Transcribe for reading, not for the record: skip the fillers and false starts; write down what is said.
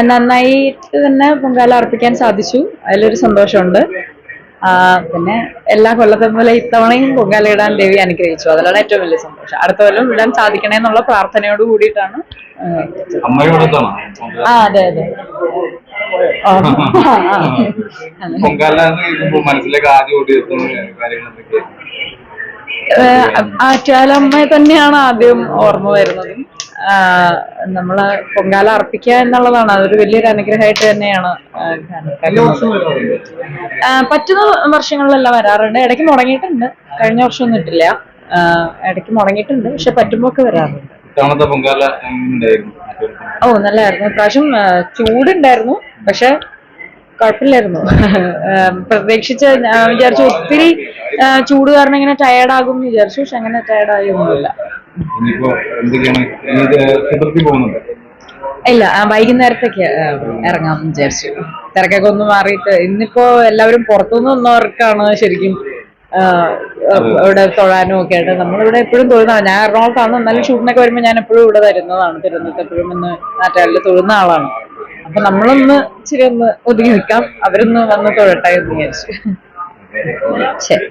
നന്നായിട്ട് തന്നെ പൊങ്കാല അർപ്പിക്കാൻ സാധിച്ചു. അതിലൊരു സന്തോഷമുണ്ട്. പിന്നെ എല്ലാ കൊല്ലത്തെ പോലെ ഇത്തവണയും പൊങ്കാല ഇടാൻ ദേവി അനുഗ്രഹിച്ചു. അതിലാണ് ഏറ്റവും വലിയ സന്തോഷം. അടുത്ത കൊല്ലം ഇടാൻ സാധിക്കണേ എന്നുള്ള പ്രാർത്ഥനയോട് കൂടിയിട്ടാണ്. അതെ അതെ. ആറ്റുകാലമ്മയെ തന്നെയാണ് ആദ്യം ഓർമ്മ വരുന്നത്. നമ്മള് പൊങ്കാല അർപ്പിക്കുക എന്നുള്ളതാണ്, അതൊരു വലിയൊരു അനുഗ്രഹമായിട്ട് തന്നെയാണ് പറ്റുന്ന വർഷങ്ങളിലെല്ലാം വരാറുണ്ട്. ഇടയ്ക്ക് മുടങ്ങിയിട്ടുണ്ട്. കഴിഞ്ഞ വർഷമൊന്നും ഇട്ടില്ല. ഇടയ്ക്ക് മുടങ്ങിയിട്ടുണ്ട്. പക്ഷെ പറ്റുമ്പോ ഒക്കെ വരാറുണ്ട്. നല്ലായിരുന്നു. ഇപ്രാവശ്യം ചൂടുണ്ടായിരുന്നു, പക്ഷെ കുഴപ്പമില്ലായിരുന്നു. പ്രതീക്ഷിച്ച വിചാരിച്ചു ഒത്തിരി ചൂട് കാരണം ഇങ്ങനെ ടയേർഡ് ആകും എന്ന് വിചാരിച്ചു. പക്ഷെ അങ്ങനെ ടയേർഡ് ആയൊന്നുമില്ല. ഇല്ല, വൈകുന്നേരത്തേക്ക് ഇറങ്ങാമെന്ന് വിചാരിച്ചു. തിരക്കൊക്കെ ഒന്ന് മാറിയിട്ട്. ഇന്നിപ്പോ എല്ലാവരും പുറത്തുനിന്ന് വന്നവർക്കാണ് ശരിക്കും ഇവിടെ തൊഴാനും ഒക്കെ ആയിട്ട്. നമ്മളിവിടെ എപ്പോഴും തൊഴുന്നതാണ്. ഞാൻ എറണാകുളത്താണ്. എന്നാലും ഷൂട്ടിനൊക്കെ വരുമ്പോൾ ഞാൻ എപ്പോഴും ഇവിടെ വരുന്നതാണ്. തിരുവനന്തപുരത്ത് എപ്പോഴും ഇന്ന് നാട്ടുകാരിൽ തൊഴുന്ന ആളാണ്. അപ്പൊ നമ്മളൊന്ന് ഇച്ചിരി ഒന്ന് ഒതുങ്ങി നിൽക്കാം, അവരൊന്ന് വന്ന് തൊഴട്ടെ എന്ന് വിചാരിച്ചു. ശരി.